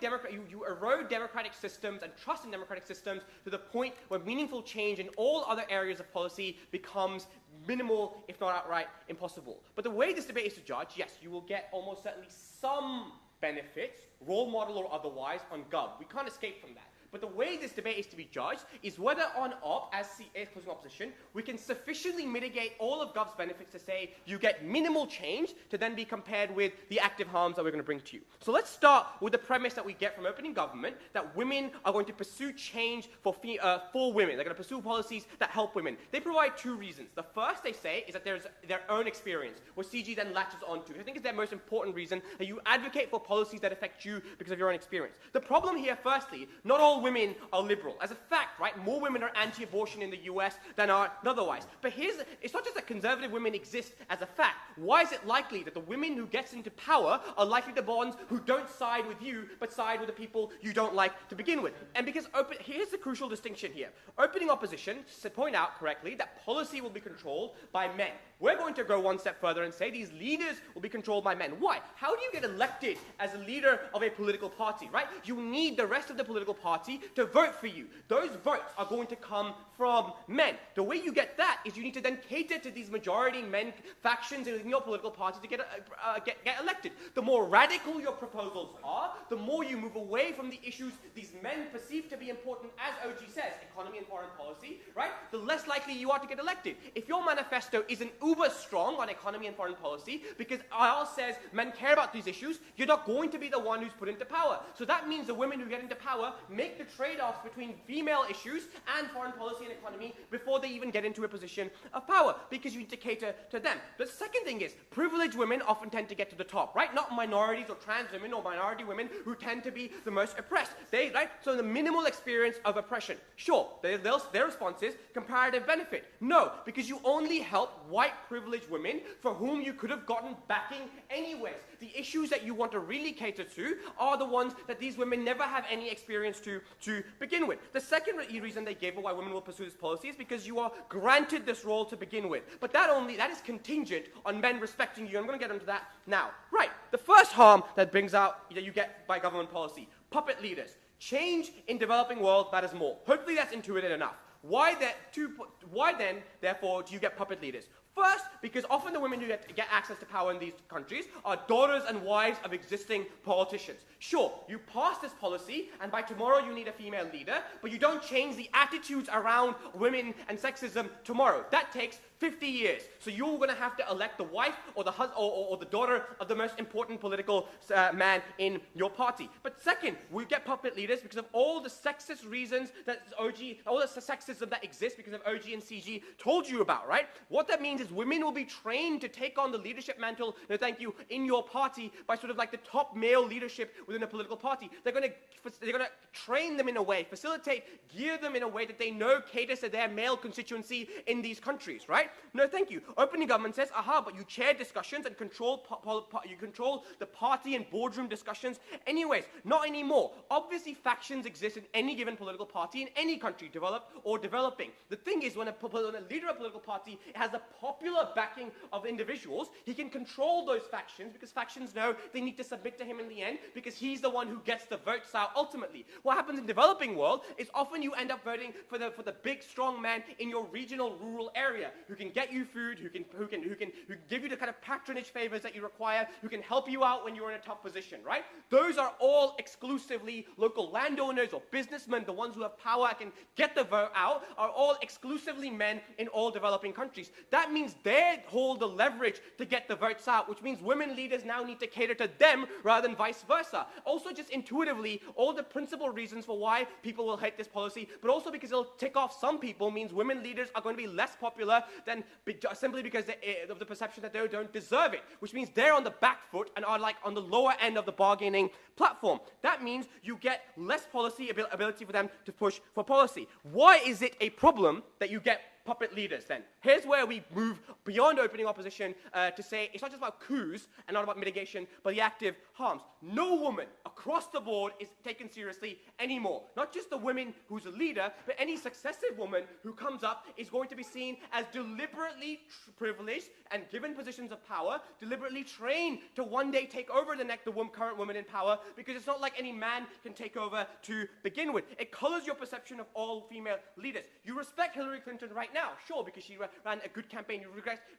Speaker 8: you erode democratic systems and trust in democratic systems to the point where meaningful change in all other areas of policy becomes minimal, if not outright impossible. But the way this debate is to judge, yes, you will get almost certainly some benefits, role model or otherwise, on Gov. We can't escape from that. But the way this debate is to be judged is whether on op, as closing opposition, we can sufficiently mitigate all of Gov's benefits to say you get minimal change to then be compared with the active harms that we're going to bring to you. So let's start with the premise that we get from opening government, that women are going to pursue change for women. They're going to pursue policies that help women. They provide two reasons. The first, they say, is that there's their own experience, which CG then latches onto. I think is their most important reason, that you advocate for policies that affect you because of your own experience. The problem here, firstly, not all women are liberal. As a fact, right, more women are anti-abortion in the US than are otherwise. But it's not just that conservative women exist as a fact. Why is it likely that the women who get into power are likely the ones who don't side with you, but side with the people you don't like to begin with? And because here's the crucial distinction here. Opening opposition to point out correctly that policy will be controlled by men. We're going to go one step further and say these leaders will be controlled by men. Why? How do you get elected as a leader of a political party, right? You need the rest of the political party party to vote for you. Those votes are going to come from men. The way you get that is you need to then cater to these majority men factions in your political party to get elected. The more radical your proposals are, the more you move away from the issues these men perceive to be important, as OG says, economy and foreign policy, right? The less likely you are to get elected. If your manifesto isn't uber strong on economy and foreign policy, because Ayal says men care about these issues, you're not going to be the one who's put into power. So that means the women who get into power make the trade-offs between female issues and foreign policy and economy before they even get into a position of power, because you need to cater to them. The second thing is, privileged women often tend to get to the top, right? Not minorities or trans women or minority women who tend to be the most oppressed. Right? So the minimal experience of oppression. Sure, their response is comparative benefit. No, because you only help white privileged women for whom you could have gotten backing anyways. The issues that you want to really cater to are the ones that these women never have any experience to begin with. The second reason they gave for why women will pursue this policy is because you are granted this role to begin with. But that is contingent on men respecting you. I'm going to get into that now. Right, the first harm that you get by government policy, puppet leaders. Change in developing world matters more. Hopefully that's intuitive enough. Why then, therefore, do you get puppet leaders? First, because often the women who get access to power in these countries are daughters and wives of existing politicians. Sure, you pass this policy, and by tomorrow you need a female leader, but you don't change the attitudes around women and sexism tomorrow. That takes 50 years. So you're going to have to elect the wife or the husband or the daughter of the most important political man in your party. But second, we get puppet leaders because of all the sexist reasons that all the sexism that exists because of OG and CG told you about, right? What that means is women will be trained to take on the leadership mantle, in your party by sort of like the top male leadership within a political party. They're going to train them in a way, facilitate, gear them in a way that they know caters to their male constituency in these countries, right? No, thank you. Opening government says, but you chair discussions and control the party and boardroom discussions. Anyways, not anymore. Obviously, factions exist in any given political party in any country, developed or developing. The thing is, when a leader of a political party has a popular backing of individuals, he can control those factions because factions know they need to submit to him in the end because he's the one who gets the votes out ultimately. What happens in the developing world is often you end up voting for the big strong man in your regional rural area who can get you food, who can give you the kind of patronage favors that you require, who can help you out when you're in a tough position, right? Those are all exclusively local landowners or businessmen, the ones who have power and can get the vote out, are all exclusively men in all developing countries. That means they hold the leverage to get the votes out, which means women leaders now need to cater to them rather than vice versa. Also, just intuitively, all the principal reasons for why people will hate this policy, but also because it'll tick off some people, means women leaders are going to be less popular than simply because of the perception that they don't deserve it, which means they're on the back foot and are like on the lower end of the bargaining platform. That means you get less policy ability for them to push for policy. Why is it a problem that you get puppet leaders then? Here's where we move beyond opening opposition to say it's not just about coups and not about mitigation, but the active harms. No woman across the board is taken seriously anymore. Not just the women who's a leader, but any successive woman who comes up is going to be seen as deliberately privileged and given positions of power, deliberately trained to one day take over the current woman in power, because it's not like any man can take over to begin with. It colors your perception of all female leaders. You respect Hillary Clinton right now, sure, because she ran a good campaign.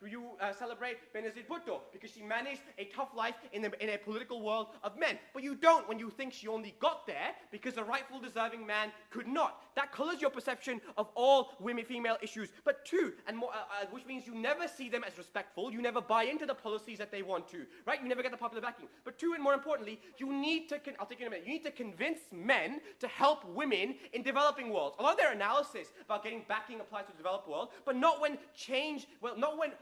Speaker 8: You celebrate Benazir Bhutto because she managed a tough life in a political world of men. But you don't when you think she only got there because a rightful deserving man could not. That colors your perception of all female issues. But two, and more, which means you never see them as respectful. You never buy into the policies that they want to, right? You never get the popular backing. But two, and more importantly, you need to, I'll take it in a minute, you need to convince men to help women in developing worlds. A lot of their analysis about getting backing applies to the developed world, but not when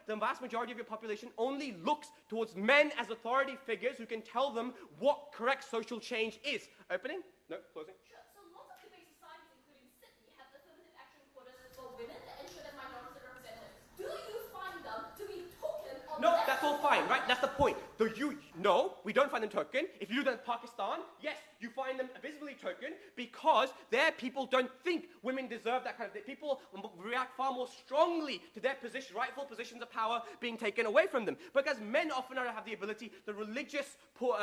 Speaker 8: the vast majority of your population only looks towards men as authority figures who can tell them what correct social change is. Opening? No, closing.
Speaker 7: Sure. So lots of debate societies, including Sydney, have affirmative action quotas for women that ensure that minorities are represented. Do you find them to be token of
Speaker 8: No, that's all fine, right? That's the point. No, we don't find them token. If you do that in Pakistan, yes, you find them visibly token because their people don't think women deserve that kind of thing. People react far more strongly to their position, rightful positions of power being taken away from them. Because men often don't have the ability, the religious pull,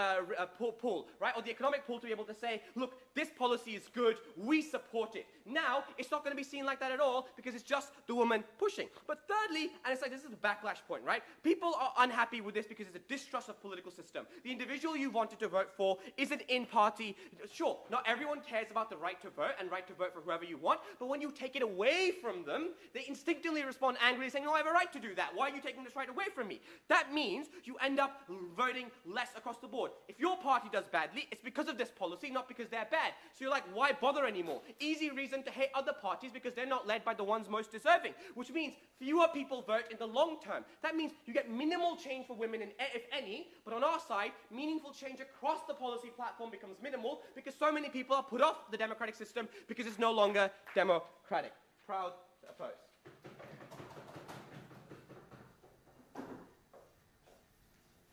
Speaker 8: right, or the economic pull to be able to say, look, this policy is good, we support it. Now, it's not going to be seen like that at all because it's just the woman pushing. But thirdly, and it's like this is the backlash point, right? People are unhappy with this because it's a distrust of political system. The individual you wanted to vote for isn't in party. Sure, not everyone cares about the right to vote and right to vote for whoever you want, but when you take it away from them, they instinctively respond angrily saying, no, I have a right to do that. Why are you taking this right away from me? That means you end up voting less across the board. If your party does badly, it's because of this policy, not because they're bad. So you're like, why bother anymore? Easy reason to hate other parties because they're not led by the ones most deserving, which means fewer people vote in the long term. That means you get minimal change for women, if any, but on our side, meaningful change across the policy platform becomes minimal because so many people are put off the democratic system because it's no longer democratic. Proud to oppose.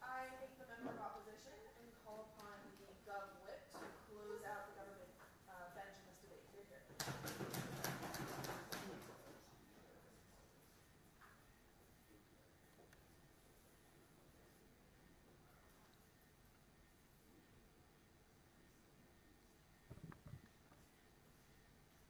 Speaker 4: I take the member of opposition and call upon the Gov Whip to close out the government bench in this debate. Here, here.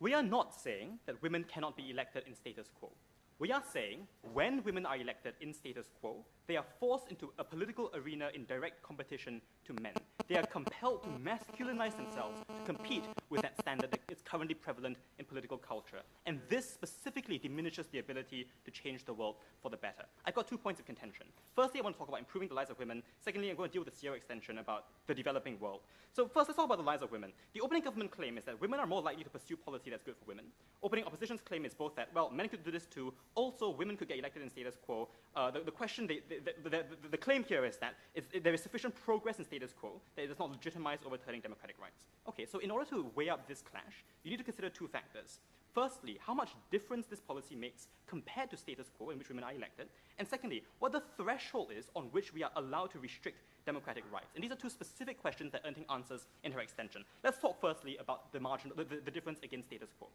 Speaker 2: We are not saying that women cannot be elected in status quo. We are saying when women are elected in status quo, they are forced into a political arena in direct competition to men. They are compelled to masculinize themselves to compete with that standard that is currently prevalent in political culture. And this specifically diminishes the ability to change the world for the better. I've got 2 points of contention. Firstly, I want to talk about improving the lives of women. Secondly, I'm going to deal with the Sierra extension about the developing world. So first, let's talk about the lives of women. The opening government claim is that women are more likely to pursue policy that's good for women. Opening opposition's claim is both that, well, men could do this too, also women could get elected in status quo. The claim here is that there is sufficient progress in status quo that it does not legitimize overturning democratic rights. Okay, so in order to weigh up this clash, you need to consider 2 factors. Firstly, how much difference this policy makes compared to status quo in which women are elected. And secondly, what the threshold is on which we are allowed to restrict democratic rights. And these are 2 specific questions that Enting answers in her extension. Let's talk firstly about the difference against status quo.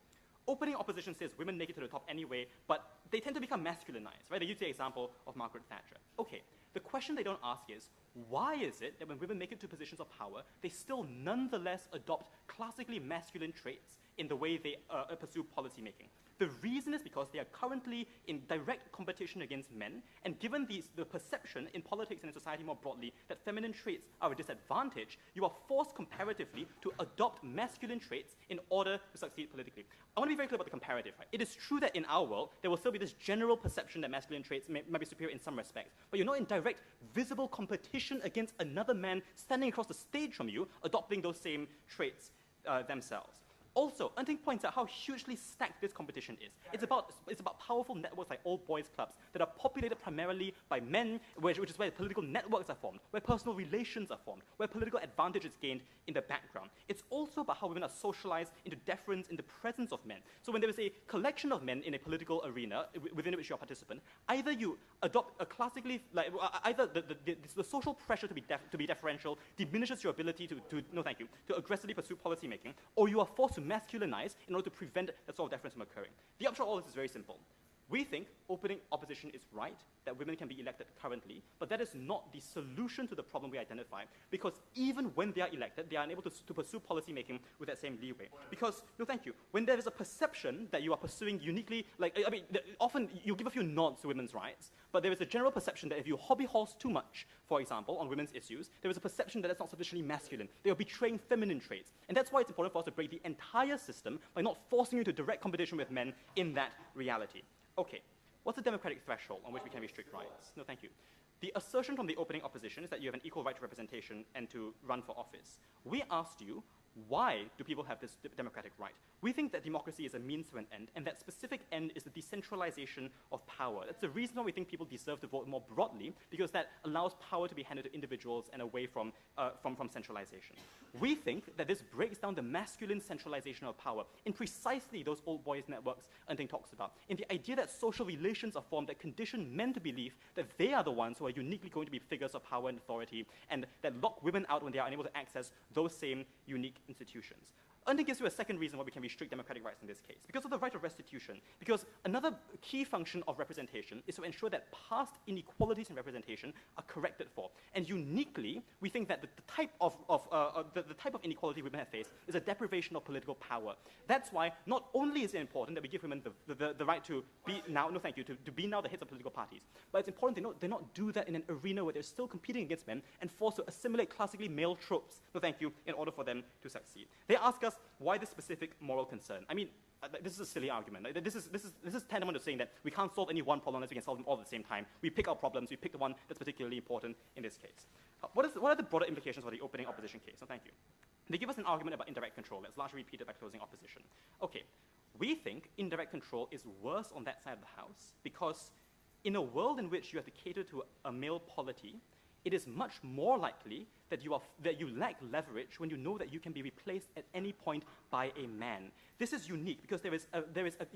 Speaker 2: Opening opposition says women make it to the top anyway, but they tend to become masculinized, right? They use the example of Margaret Thatcher. Okay, the question they don't ask is, why is it that when women make it to positions of power, they still nonetheless adopt classically masculine traits in the way they pursue policy making? The reason is because they are currently in direct competition against men, and given the perception in politics and in society more broadly that feminine traits are a disadvantage, you are forced comparatively to adopt masculine traits in order to succeed politically. I want to be very clear about the comparative. Right? It is true that in our world, there will still be this general perception that masculine traits might be superior in some respects, but you're not in direct, visible competition against another man standing across the stage from you, adopting those same traits themselves. Also, Enting points out how hugely stacked this competition is. It's about powerful networks like old boys clubs that are populated primarily by men, which is where political networks are formed, where personal relations are formed, where political advantage is gained in the background. It's also about how women are socialized into deference in the presence of men. So when there is a collection of men in a political arena within which you're a participant, either you adopt a classically, either the social pressure to be deferential diminishes your ability to aggressively pursue policy making, or you are forced to masculinize in order to prevent that sort of deference from occurring. The upshot of all this is very simple. We think opening opposition is right, that women can be elected currently, but that is not the solution to the problem we identify, because even when they are elected, they are unable to pursue policy making with that same leeway. Because, when there is a perception that you are pursuing uniquely, often you give a few nods to women's rights, but there is a general perception that if you hobby horse too much, for example, on women's issues, there is a perception that it's not sufficiently masculine. They are betraying feminine traits. And that's why it's important for us to break the entire system by not forcing you into direct competition with men in that reality. Okay, what's the democratic threshold on which we can restrict rights? No, thank you. The assertion from the opening opposition is that you have an equal right to representation and to run for office. We asked you, Why do people have this democratic right? We think that democracy is a means to an end, and that specific end is the decentralization of power. That's the reason why we think people deserve to vote more broadly, because that allows power to be handed to individuals and away from centralization. We think that this breaks down the masculine centralization of power in precisely those old boys networks Enting talks about, in the idea that social relations are formed that condition men to believe that they are the ones who are uniquely going to be figures of power and authority, and that lock women out when they are unable to access those same unique institutions. Enting gives you a second reason why we can restrict democratic rights in this case, because of the right of restitution. Because another key function of representation is to ensure that past inequalities in representation are corrected for. And uniquely, we think that the type of inequality women have faced is a deprivation of political power. That's why not only is it important that we give women the right to be now, to be now the heads of political parties, but it's important they not do that in an arena where they're still competing against men and forced to assimilate classically male tropes, in order for them to succeed. They ask us, why this specific moral concern? I mean, this is a silly argument. This is tantamount to saying that we can't solve any one problem unless we can solve them all at the same time. We pick our problems, we pick the one that's particularly important in this case. What are the broader implications for the opening opposition case? So thank you. They give us an argument about indirect control that's largely repeated by closing opposition. Okay, we think indirect control is worse on that side of the house because in a world in which you have to cater to a male polity, it is much more likely that you lack leverage when you know that you can be replaced at any point by a man. This is unique because there is a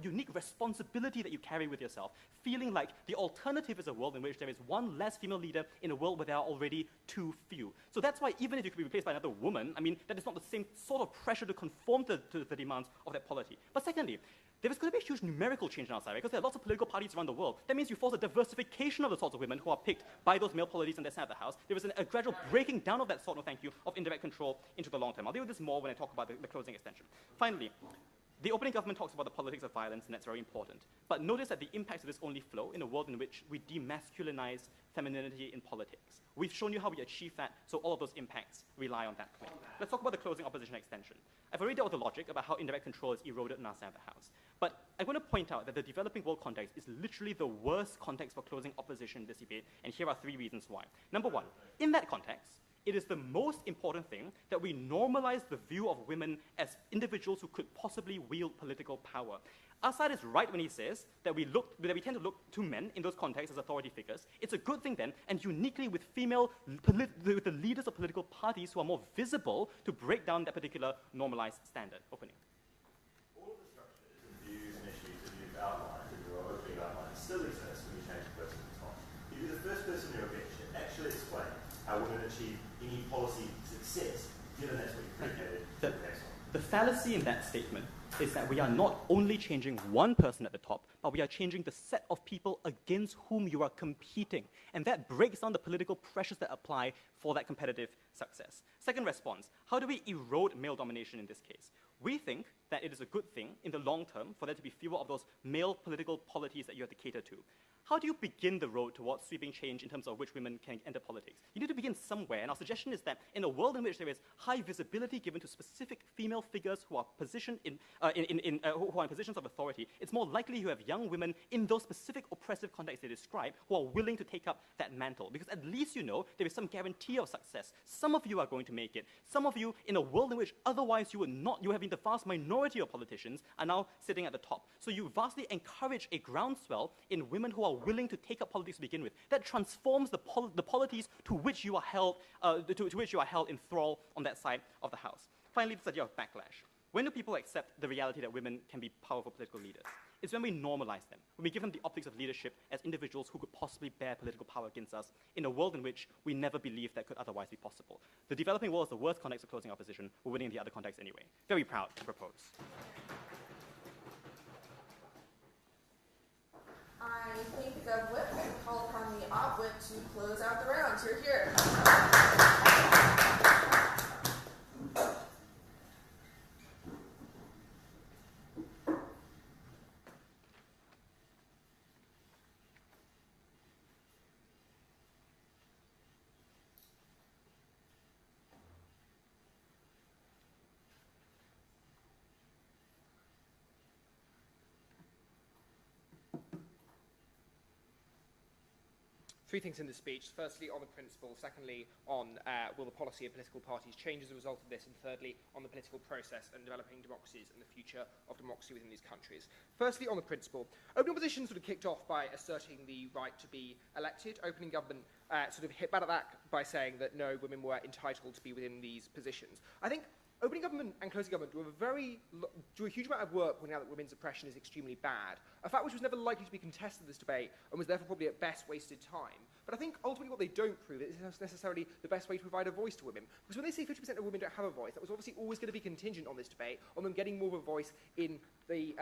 Speaker 2: unique responsibility that you carry with yourself, feeling like the alternative is a world in which there is one less female leader in a world where there are already too few. So that's why even if you could be replaced by another woman, I mean, that is not the same sort of pressure to conform to the demands of that polity. But secondly, there is going to be a huge numerical change in our side, because there are lots of political parties around the world. That means you force a diversification of the sorts of women who are picked by those male polities on their side of the house. There is a gradual breaking down of that sort of indirect control into the long term. I'll deal with this more when I talk about the closing extension. Finally, the opening government talks about the politics of violence, and that's very important. But notice that the impacts of this only flow in a world in which we demasculinize femininity in politics. We've shown you how we achieve that, so all of those impacts rely on that claim. Let's talk about the closing opposition extension. I've already dealt with the logic about how indirect control is eroded in our side of the house. But I'm going to point out that the developing world context is literally the worst context for closing opposition in this debate, and here are 3 reasons why. Number one, in that context, it is the most important thing that we normalize the view of women as individuals who could possibly wield political power. Assad is right when he says that we tend to look to men in those contexts as authority figures. It's a good thing then, and uniquely with with the leaders of political parties who are more visible to break down that particular normalized standard. Opening.
Speaker 6: All of the structures and views and issues that you've outlined, that your opening outline, still exist when you change the person at the top. You'd be the first person in your pitch to actually explain how women achieve any policy success, given that's what you predicated the case on.
Speaker 2: The fallacy in that statement is that we are not only changing one person at the top, but we are changing the set of people against whom you are competing. And that breaks down the political pressures that apply for that competitive success. Second response, how do we erode male domination in this case? We think that it is a good thing in the long term for there to be fewer of those male political polities that you have to cater to. How do you begin the road towards sweeping change in terms of which women can enter politics? You need to begin somewhere, and our suggestion is that in a world in which there is high visibility given to specific female figures who are positioned who are in positions of authority, it's more likely you have young women in those specific oppressive contexts they describe who are willing to take up that mantle, because at least you know there is some guarantee of success. Some of you are going to make it. Some of you, in a world in which otherwise you have been the vast minority of politicians, are now sitting at the top. So you vastly encourage a groundswell in women who are willing to take up politics to begin with. That transforms the polities to which you are held in thrall on that side of the house. Finally, this idea of backlash. When do people accept the reality that women can be powerful political leaders? It's when we normalize them, when we give them the optics of leadership as individuals who could possibly bear political power against us in a world in which we never believed that could otherwise be possible. The developing world is the worst context of closing opposition. We're winning the other context anyway. Very proud to propose.
Speaker 4: I thank the Gov Whip and call upon the Op Whip to close out the rounds. You're here.
Speaker 8: three things in the speech. Firstly, on the principle. Secondly, on will the policy of political parties change as a result of this? And thirdly, on the political process and developing democracies and the future of democracy within these countries. Firstly, on the principle. Open opposition sort of kicked off by asserting the right to be elected. Opening government sort of hit back at that by saying that no, women were entitled to be within these positions. I think opening government and closing government do a huge amount of work pointing out that women's oppression is extremely bad, a fact which was never likely to be contested in this debate and was therefore probably at best wasted time. But I think ultimately what they don't prove is necessarily the best way to provide a voice to women. Because when they say 50% of women don't have a voice, that was obviously always going to be contingent on this debate, on them getting more of a voice in the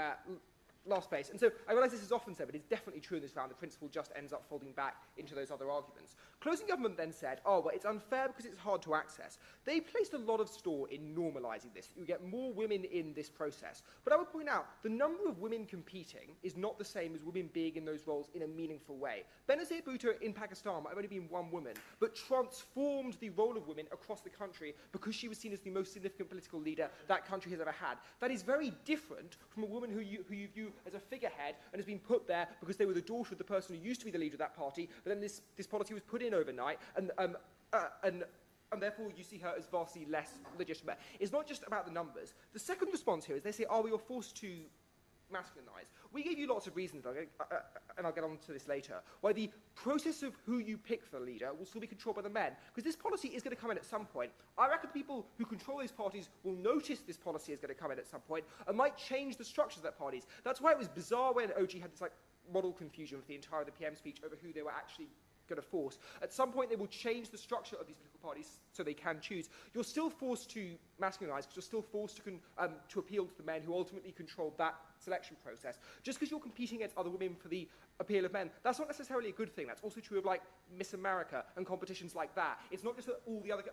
Speaker 8: last place. And so I realise this is often said, but it's definitely true in this round. The principle just ends up folding back into those other arguments. Closing government then said, oh, well, it's unfair because it's hard to access. They placed a lot of store in normalising this. You get more women in this process. But I would point out, the number of women competing is not the same as women being in those roles in a meaningful way. Benazir Bhutto in Pakistan might have only been one woman, but transformed the role of women across the country because she was seen as the most significant political leader that country has ever had. That is very different from a woman who you view as a figurehead and has been put there because they were the daughter of the person who used to be the leader of that party, but then this policy was put in overnight, and therefore you see her as vastly less legitimate. It's not just about the numbers. The second response here is they say, oh, we were forced to masculinize. We gave you lots of reasons, and I'll get on to this later, why the process of who you pick for the leader will still be controlled by the men, because this policy is going to come in at some point. I reckon the people who control these parties will notice this policy is going to come in at some point and might change the structures of their parties. That's why it was bizarre when OG had this model confusion with the entire of the PM speech over who they were actually going to force. At some point, they will change the structure of these political parties so they can choose. You're still forced to masculinize because you're still forced to appeal to the men who ultimately control that selection process. Just because you're competing against other women for the appeal of men, that's not necessarily a good thing. That's also true of Miss America and competitions like that. It's not just that all the other,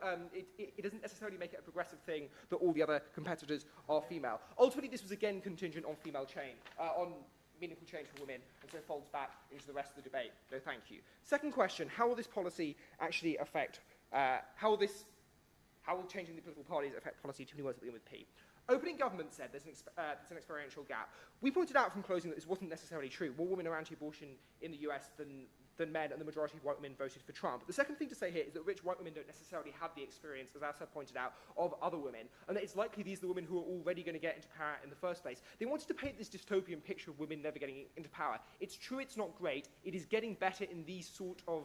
Speaker 8: it doesn't necessarily make it a progressive thing that all the other competitors are female. Ultimately, this was again contingent on female change, on meaningful change for women, and so folds back into the rest of the debate. No, thank you. Second question, how will this policy actually affect, how will changing the political parties affect policy? Too many words at the end with P. Opening government said there's an experiential gap. We pointed out from closing that this wasn't necessarily true. More women are anti-abortion in the US than men, and the majority of white women voted for Trump. The second thing to say here is that rich white women don't necessarily have the experience, as Asad pointed out, of other women, and that it's likely these are the women who are already going to get into power in the first place. They wanted to paint this dystopian picture of women never getting into power. It's true it's not great. It is getting better in these sort of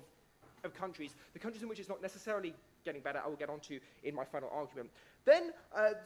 Speaker 8: countries. The countries in which it's not necessarily getting better, I will get onto in my final argument. Then,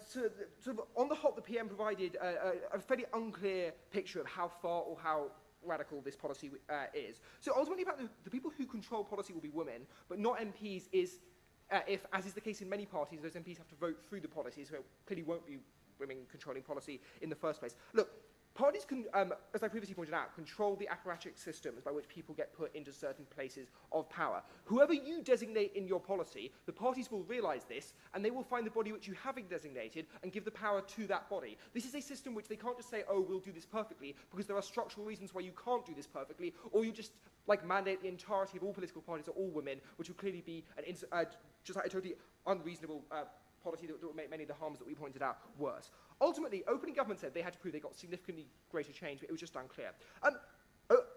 Speaker 8: sort of on the hop, the PM provided a fairly unclear picture of how far or how radical this policy is. So ultimately, about the people who control policy will be women, but not MPs if, as is the case in many parties, those MPs have to vote through the policy, so it clearly won't be women controlling policy in the first place. Look, parties can, as I previously pointed out, control the apparatchik systems by which people get put into certain places of power. Whoever you designate in your policy, the parties will realise this, and they will find the body which you haven't designated and give the power to that body. This is a system which they can't just say, oh, we'll do this perfectly, because there are structural reasons why you can't do this perfectly, or you just mandate the entirety of all political parties are all women, which would clearly be just a totally unreasonable policy that would make many of the harms that we pointed out worse. Ultimately, opening government said they had to prove they got significantly greater change, but it was just unclear.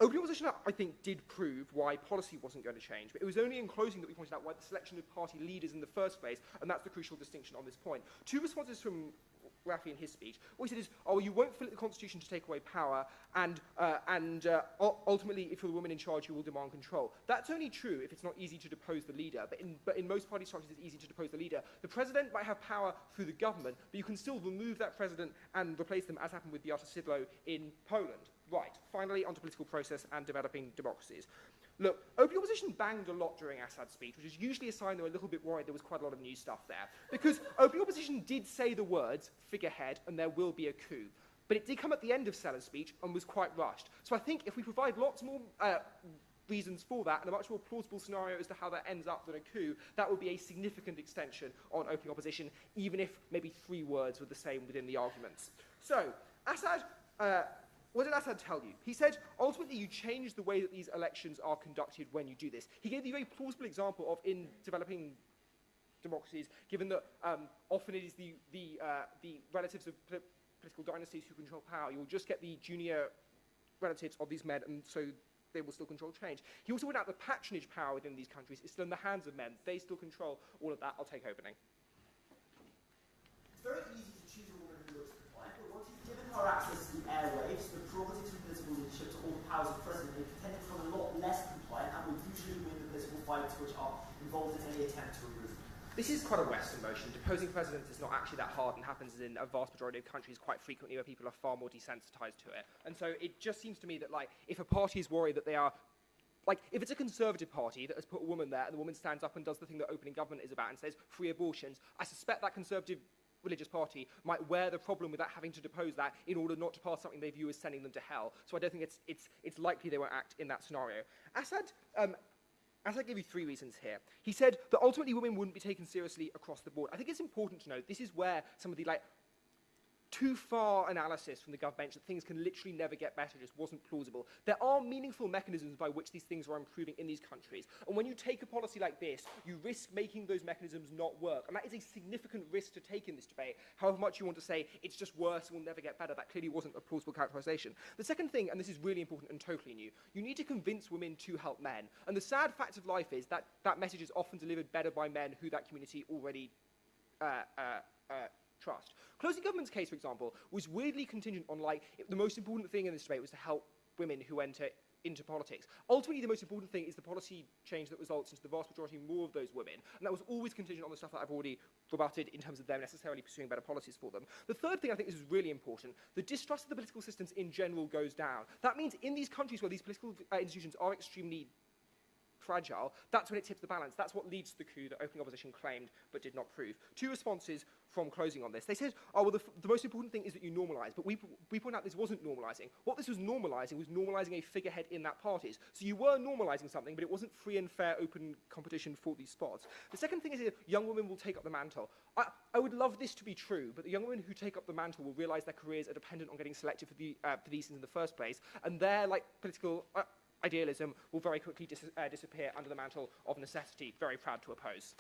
Speaker 8: Opening opposition, I think, did prove why policy wasn't going to change, but it was only in closing that we pointed out why the selection of party leaders in the first place, and that's the crucial distinction on this point. Two responses from Rafi in his speech. What he said is, oh, you won't fill it the constitution to take away power, and ultimately, if you're the woman in charge, you will demand control. That's only true if it's not easy to depose the leader, but in most party structures, it's easy to depose the leader. The president might have power through the government, but you can still remove that president and replace them, as happened with Beata Szydło in Poland. Right, finally, onto political process and developing democracies. Look, opening opposition banged a lot during Assad's speech, which is usually a sign they were a little bit worried there was quite a lot of new stuff there. Because opening opposition did say the words, figurehead, and there will be a coup. But it did come at the end of Sella's speech and was quite rushed. So I think if we provide lots more reasons for that and a much more plausible scenario as to how that ends up than a coup, that would be a significant extension on opening opposition, even if maybe 3 words were the same within the arguments. So, Assad... what did Assad tell you? He said, ultimately, you change the way that these elections are conducted when you do this. He gave the very plausible example of in developing democracies, given that often it is the relatives of political dynasties who control power. You'll just get the junior relatives of these men, and so they will still control change. He also pointed out the patronage power within these countries is still in the hands of men. They still control all of that. I'll take opening.
Speaker 9: It's very easy to choose a woman who looks compliant, but once you've given her access to the airwaves, the prerogatives and political leadership, to all the powers of president, they tend to become a lot less compliant and will usually win the political fights which are involved in any attempt to remove them.
Speaker 8: This is quite a Western motion. Deposing presidents is not actually that hard and happens in a vast majority of countries quite frequently where people are far more desensitized to it. And so it just seems to me that, like, if a party is worried that they are, like, if it's a conservative party that has put a woman there and the woman stands up and does the thing that opening government is about and says free abortions, I suspect that conservative religious party might wear the problem without having to depose that in order not to pass something they view as sending them to hell. So I don't think it's likely they won't act in that scenario. Asad gave you 3 reasons here. He said that ultimately women wouldn't be taken seriously across the board. I think it's important to note this is where some of the too far analysis from the gov bench that things can literally never get better just wasn't plausible. There are meaningful mechanisms by which these things are improving in these countries. And when you take a policy like this, you risk making those mechanisms not work. And that is a significant risk to take in this debate. However much you want to say it's just worse and will never get better, that clearly wasn't a plausible characterization. The second thing, and this is really important and totally new, you need to convince women to help men. And the sad fact of life is that that message is often delivered better by men who that community already trust. Closing government's case, for example, was weirdly contingent on, the most important thing in this debate was to help women who enter into politics. Ultimately, the most important thing is the policy change that results into the vast majority more of those women, and that was always contingent on the stuff that I've already rebutted in terms of them necessarily pursuing better policies for them. The third thing I think is really important, the distrust of the political systems in general goes down. That means in these countries where these political institutions are extremely fragile, that's when it tips the balance. That's what leads to the coup that opening opposition claimed but did not prove. 2 responses from closing on this. They said, oh, well, the most important thing is that you normalise, but we point out this wasn't normalising. What this was normalising a figurehead in that parties. So you were normalising something, but it wasn't free and fair open competition for these spots. The second thing is that young women will take up the mantle. I would love this to be true, but the young women who take up the mantle will realise their careers are dependent on getting selected for these things in the first place, and their political idealism will very quickly disappear under the mantle of necessity. Very proud to oppose.